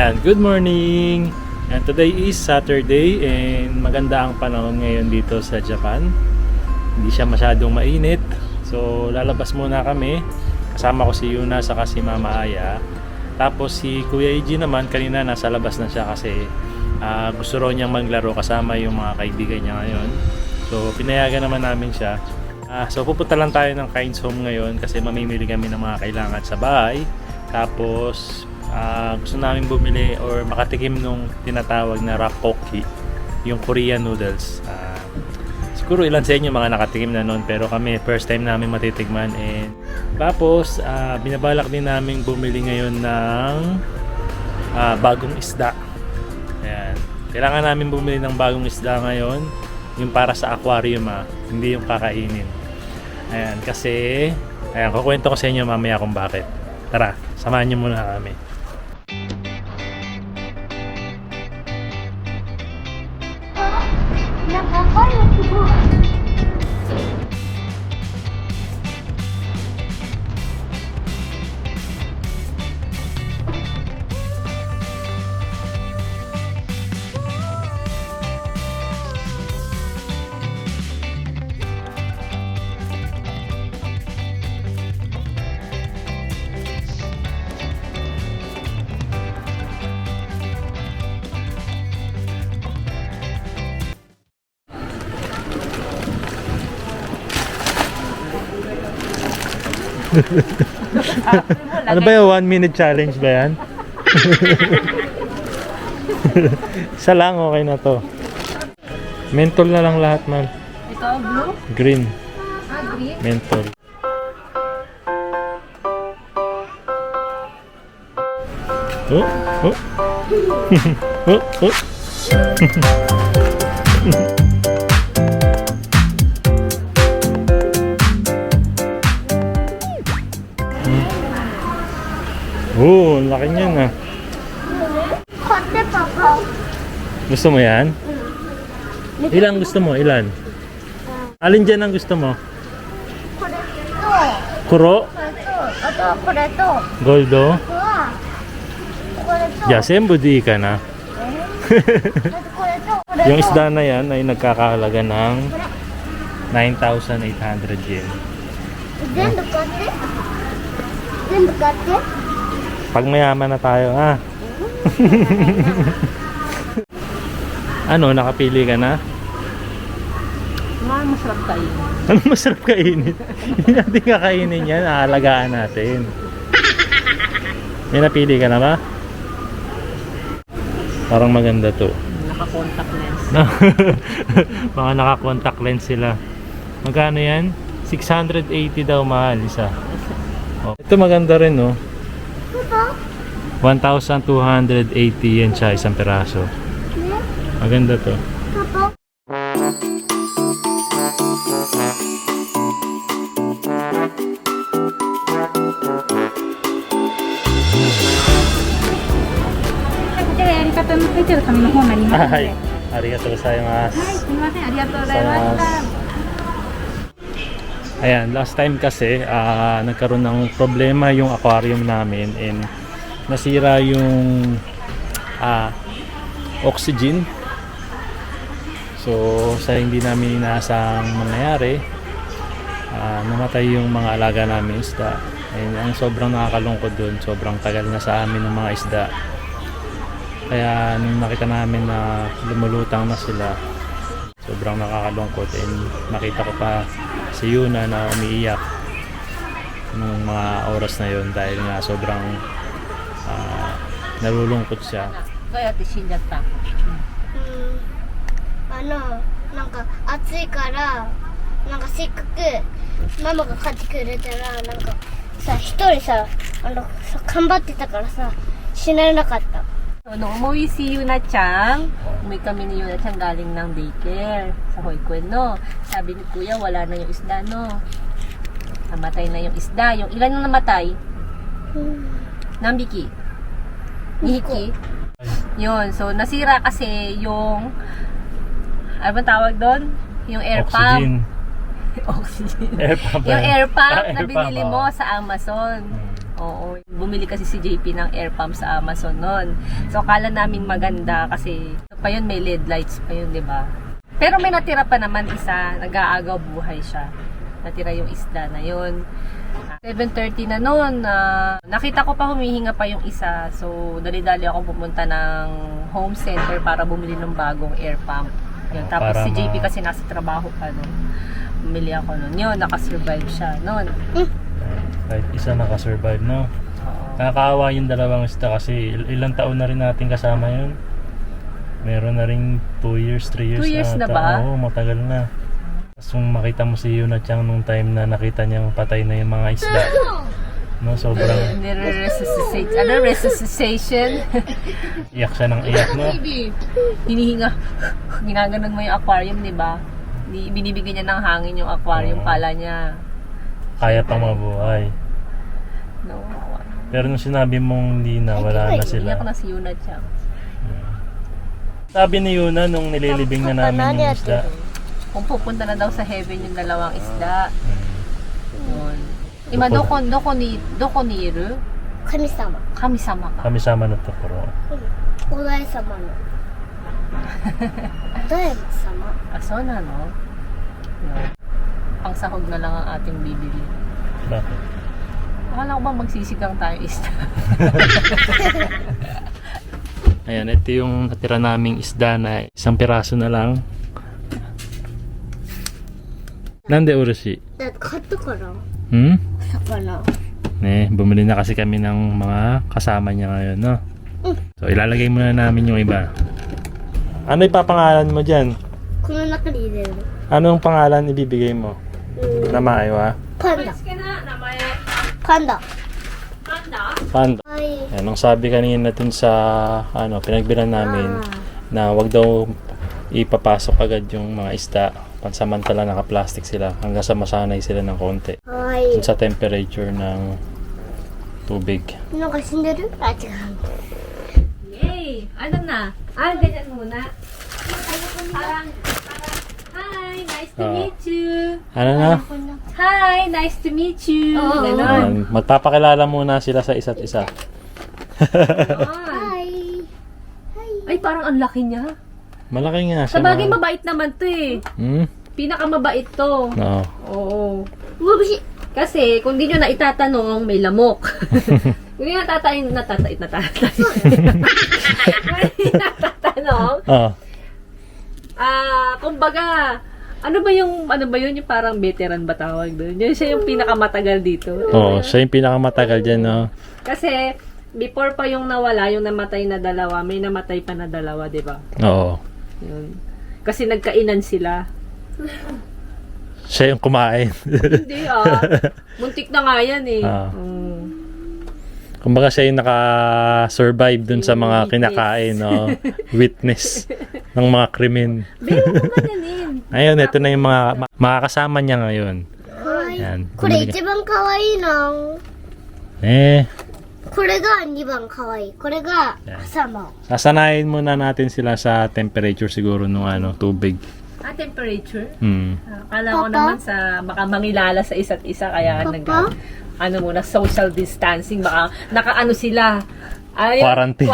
Ayan, good morning! And today is Saturday and maganda ang panahon ngayon dito sa Japan. Hindi siya masyadong mainit. So lalabas muna kami. Kasama ko si Yuna saka si Mama Aya. Tapos si Kuya Eiji naman kanina nasa labas na siya kasi gusto raw niyang maglaro kasama yung mga kaibigan niya ngayon. So pinayagan naman namin siya. So pupunta lang tayo ng Kain's Home ngayon kasi mamimili kami ng mga kailangan sa bahay. Tapos gusto namin bumili or makatikim nung tinatawag na rapoki, yung Korean noodles. Siguro ilan sa inyo mga nakatikim na nun, pero kami first time namin matitikman. And tapos binabalak din namin bumili ngayon ng bagong isda. Ayan. Kailangan namin bumili ng bagong isda ngayon, yung para sa aquarium, hindi yung kakainin. Ayan, kasi kukwento ko sa inyo mamaya kung bakit. Tara, samahan niyo muna kami. Ano ba yung 1 minute challenge ba yan? Isa lang, okay na to. Mentol na lang lahat, man. Ito, blue? Green. Green? Mentol. Oh, oh. Oh, oh. Oh, ang laki niyan Kote, papa. Gusto mo yan? Ilan gusto mo? Ilan? Alin dyan ang gusto mo? Kuro? Goldo? Yasembu di ka na. Yung isda na yan ay nagkakahalaga ng 9,800 yen. Pag mayaman na tayo, Ano, nakapili ka na? Masarap kainin. Ano masarap kainin? Hindi natin kakainin yan, aalagaan natin. May napili ka na ba? Parang maganda to. Naka-contact lens. Mga naka-contact lens sila. Magkano yan? 680 daw mahal isa. Oh. Ito maganda rin, no? 1,280 yen siya isang piraso. Maganda to. Ay, arigatou gozaimasu. Ayan, last time kasi nagkaroon ng problema yung aquarium namin and nasira yung oxygen. So sa hindi namin inaasang mangyayari, namatay yung mga alaga namin isda. And ang sobrang nakakalungkod dun, sobrang tagal na sa amin ng mga isda. Kaya nung nakita namin na lumulutang na sila, sobrang nakakalungkot. And nakita ko pa si Yuna na umiiyak nung mga oras na yun dahil nga sobrang nalulungkot siya. Kaya tishinyata. なんか暑いからなんかせっかくママが買ってくれたらなんかさ一人さ頑張ってたからさ死なれなかった。 Nung umuwi si Yuna Chang, umuwi kami ni Yuna Chang galing ng daycare sa Hoikuen, no? Sabi ni Kuya, wala na yung isda, no? Namatay na yung isda. Yung ilan yung namatay? Nambiki? Nihiki? Yun. So, nasira kasi yung ano bang tawag doon? Yung air Oxygen. pump. Oxygen. Air pump. Yung air pump na Air binili pump, mo sa Amazon. Oo. Bumili kasi si JP ng air pump sa Amazon noon. So, akala namin maganda kasi pa yun, may LED lights pa yun, di ba? Pero may natira pa naman isa, nag-aagaw buhay siya. Natira yung isda na yun. 7:30 na noon, nakita ko pa humihinga pa yung isa. So, dali-dali ako pumunta ng home center para bumili ng bagong air pump. Yun. Tapos Para si JP kasi nasa trabaho pa noon. Bumili ako noon. Yun, nakasurvive siya noon. Kahit isa nakasurvive, no? Nakakaawa yung dalawang isda kasi ilang taon na rin natin kasama yun. Meron na rin 2 years, 3 years 2 years na ata. ba? Oo, matagal na. Tapos kung makita mo si Yuna Chang nung time na nakita niyang patay na yung mga isda. No, sobrang Nire-resuscitate. Ano? Resuscitation? iyak siya ng iyak, no? Hinihinga. Ginaganon mo yung aquarium, di ba? Binibigyan niya ng hangin yung aquarium Oo. pala niya. Kaya pang mabuhay. No. Pero nung sinabi mong hindi na, wala na sila. Iyak na si Yuna Chang. Sabi ni Yuna nung nililibing na namin yung isda. Kung pupunta na daw sa heaven yung dalawang isda. Yun. Ima, doko niru? 神様 Kami-sama ka. Kami sama na to, pero お大様のお大様 Aso na, no? Yun. Pangsahog na lang ang ating bibili. bakit? Akala ko ba magsisigang tayo isda? Ayan, ito yung natira naming isda na isang piraso na lang. Nande urushi? だって買ったから Hmm? 魚 Bumili na kasi kami ng mga kasama niya ngayon, no? So, ilalagay muna namin yung iba. Ano ipapangalan mo dyan? この中に入れる Anong pangalan ibibigay mo? Na maayawa? パンダパンダ Panda. Ay. Anong sabi kanina dun sa pinagbilan namin na wag daw ipapasok agad yung mga isda. Pansamantala naka-plastic sila hanggang sa masanay sila ng konti. Ay. Dun sa temperature ng tubig. なんか死んでるあ、違う Yay! Ano na? Ganyan muna. Parang, hi, nice to meet you. Ano na? Hi, nice to meet you. Oo. Ganon. Magpapakilala muna sila sa isa't isa. Hi. Ay, parang ang laki niya. Malaki nga siya. Sa bagay, mabait naman to eh. Hmm? Pinakamabait to. No. Oo. Bubushi. Kasi, kung di nyo na itatanong, may lamok. Kung di natatanong, Oh. Kumbaga, ano ba yun, yung parang veteran ba tawag doon? Yun siya yung pinakamatagal dito. Oh, siya yung pinakamatagal dyan, no? Kasi, before pa yung nawala, yung namatay na dalawa, may namatay pa na dalawa, di ba? Oo. Yun. Kasi nagkainan sila. Siya yung kumain. Hindi muntik na nga yan eh. Kumbaga siya yung naka-survive dun sa mga kinakain, no? Witness ng mga krimen. Pero mo ganyanin. Ayun, ito na yung mga kasama niya ngayon. Hi. Yan. これ一番可愛いな。これが2番可愛い。これが様。 Sasanayin muna natin sila sa temperature siguro nung tubig. Temperature? Hmm. Akala ko naman baka mangilala sa isa't isa kaya muna social distancing, baka sila. Quarantine.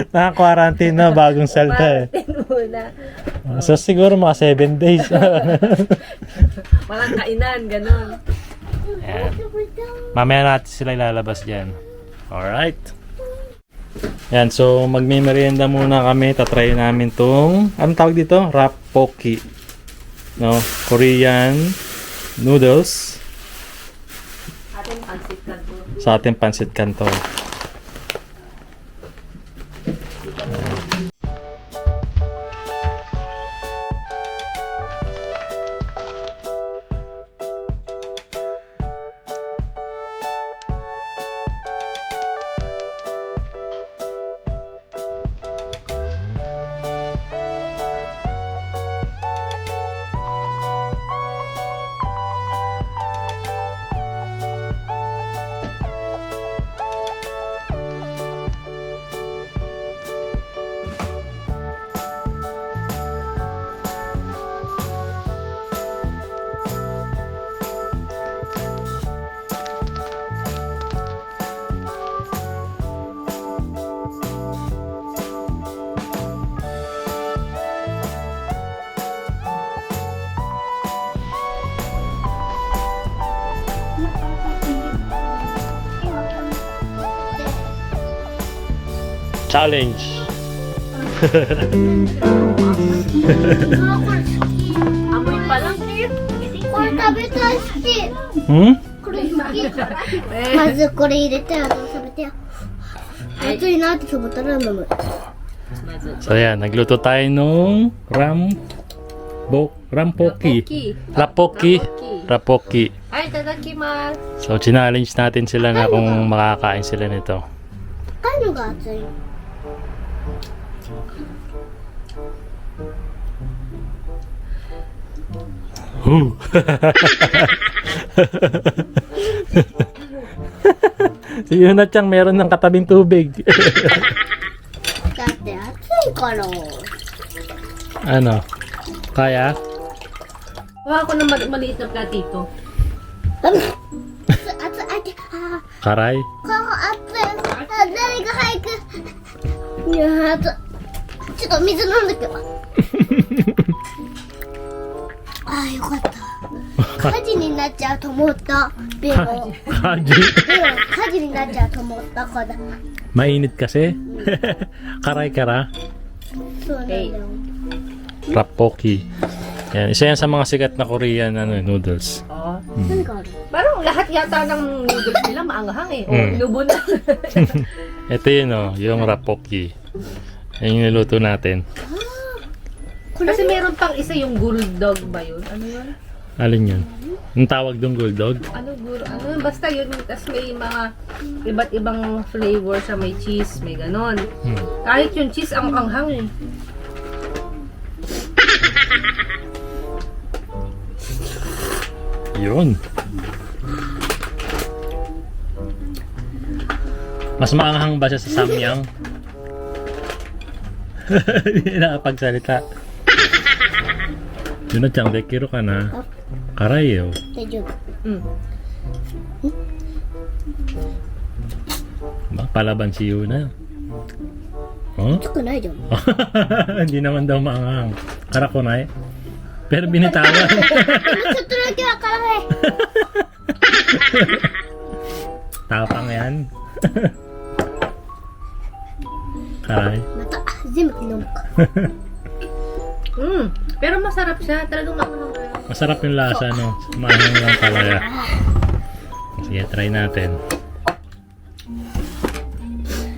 Naka-quarantine na, bagong salta eh. Quarantine muna. So siguro mga 7 days. Walang kainan, ganun. Ayan. Mamaya natin sila ilalabas dyan. Alright. Yan, so magme-merienda muna kami. Tatry namin tong, anong tawag dito? Rappoki. No? Korean noodles. Ating pansit kanto. Sa ating pansit canton. Challenge. あ、これ好き。 Amoy pa lang. これ食べたい好き。 Hmm? これ好き。まずこれ入れて、あと食べてよ。熱いなって思ったら飲む。 So yan, nagluto tayo nung rampoki. Rapoki. Ay, tadakimasu. So, challenge natin sila na kung makakain sila nito. 赤いのが熱い。 Ooh. Si Yuna-chan meron ng katabing tubig. だって熱いから。 Ano? Kaya? Kuha ako ng maliit na platito. 熱い、熱い、あ Karay? 顔熱い。あ、誰が早く。いや、熱い。ちょっと水飲んでけば。ああ、よかった。火事になっちゃうと思った。でも、 Kaji. 火事になっちゃうと思ったから。 Mainit kasi. Karay kara. そうなんだよ。 Rapoki. Yan, isa yan sa mga sikat na Korean noodles. Oh. 何がある？ Parang lahat yata ng noodles nila maanghang eh. O, Mm. lubo na. Ito yun yung rapoki. Yan yung niluto natin. Kasi meron pang isa yung bulldog ba yun? Ano yun? Alin yun? Ang tawag dong bulldog? Ano guro? Ano yun? Basta yun. Tapos may mga iba't ibang flavor sa may cheese. May ganon. Hmm. Kahit yung cheese ang anghang eh. Yun. Mas maanghang ba siya sa samyang? Hindi nakapagsalita. Yun na chang, dekiro ka na. Karay yo. 大丈夫。 Mm. Palaban si Yuna. Oh? 熱くないじゃん。 Hindi naman daw maanghang. Karakunay. Pero binitawan. でもちょっとだけわからない。 Tapang yan. Karay. また全部飲むか。 Mm. Pero masarap siya. Talagang maanghang. Masarap yung lasa, no? Maanghang lang talaga. Sige, try natin.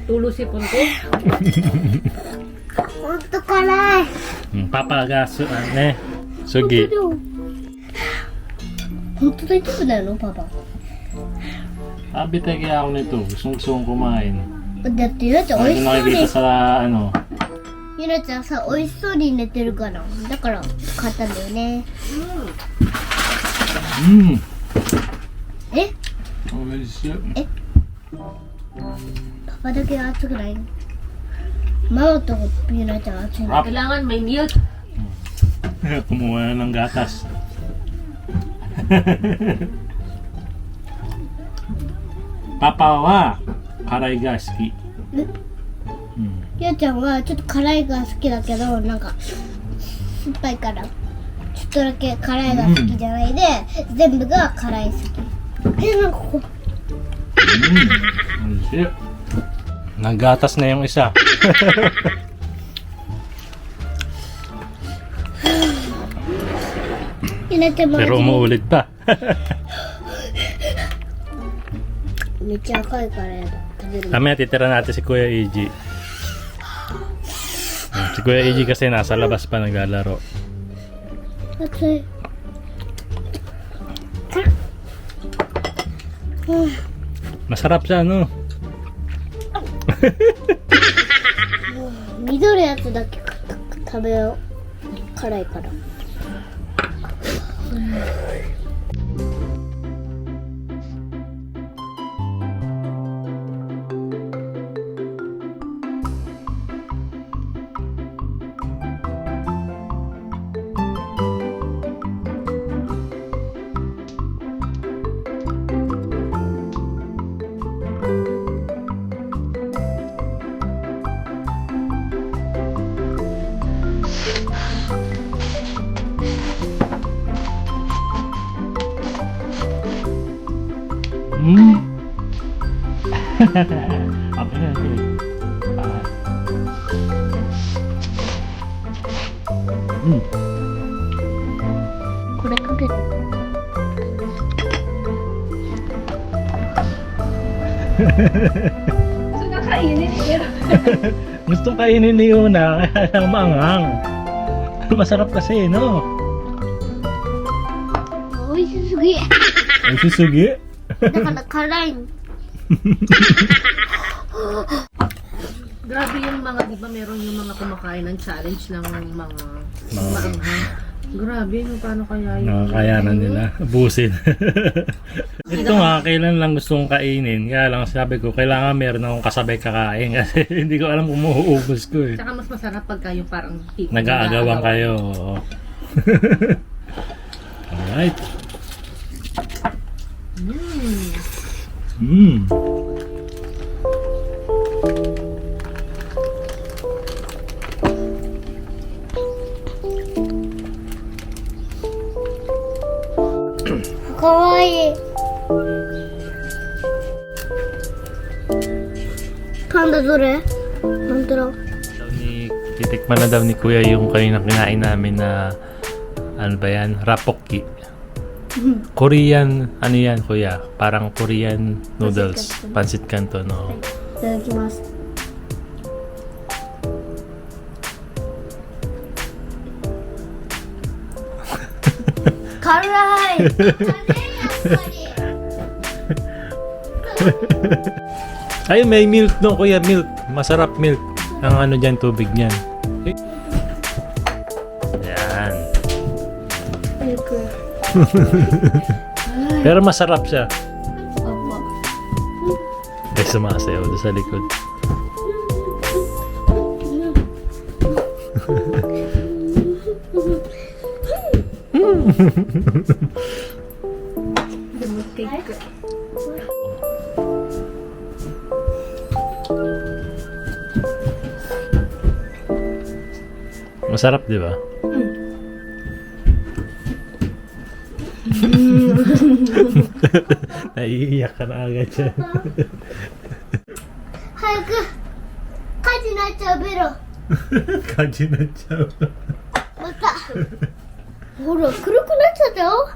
Tulo sipon ko. ほんと辛い。 Papagaso, ne? Sugi. ほんと大丈夫だよのパパ。 Sabi tayo kaya ako nito. Gusto kong kumain. だってゆなちゃん美味しそうに nakikita sa ano. ゆなちゃんさ美味しそうに寝てるからだから買ったんだよね。 え？ パパだけ熱くないの？ママとゆなちゃん熱いの。 Kailangan may milk. Kumuha na ng gatas. Papa wa karay ga suki. ゆなちゃんはちょっと辛いが好きだけどなんか酸っぱいからちょっとだけ辛いが好きじゃないで、全部が辛い好き。なんかここ Naggatas na yung isa. Pero umuulit pa. めっちゃ赤いから食べる。 Kami titira natin si Kuya Eiji. Si Kuya Eiji kasi nasa labas pa naglalaro. 熱い。Masarap siya, no? 緑のやつだけ食べよう。辛いから。Okay na, okay. これかける。 So, nakainin niya. Gusto kainin ni Yuna, kaya lang maanghang. Masarap kasi, no? 美味しすぎ。 Ay, susugi. だから辛いの。 Grabe yung mga, di ba meron yung mga kumakain ng challenge ng mga maanghang. Grabe, no, paano kaya yun? Nakakayanan nila. Busin. Ito nga, kailan lang gustong kainin. Kaya lang sabi ko, kailangan meron akong kasabay kakain. Kasi hindi ko alam kung mauubos ko eh. Tsaka mas masarap pagka yung parang Nag-aagawan kayo. Oo. Alright. Mm.かわいい。パンダどれ？なんだろう。 Titikman na daw ni Kuya yung kanina kinain namin na ano ba yan? Rapokki. Korean, ano yan Kuya? Parang Korean noodles. Pancit Canton, no? いただきます。辛い。 Ay, may milk no Kuya, milk. Masarap milk. Ang ano dyan, tubig niyan. Yan. Pero masarap siya. Guys, sumasayaw doon sa likod. Masarap, di ba? Naiiyak ka na agad siya. 早く火事になっちゃうベロ。 Kaji na siya. また。ほら黒くなっちゃったよ。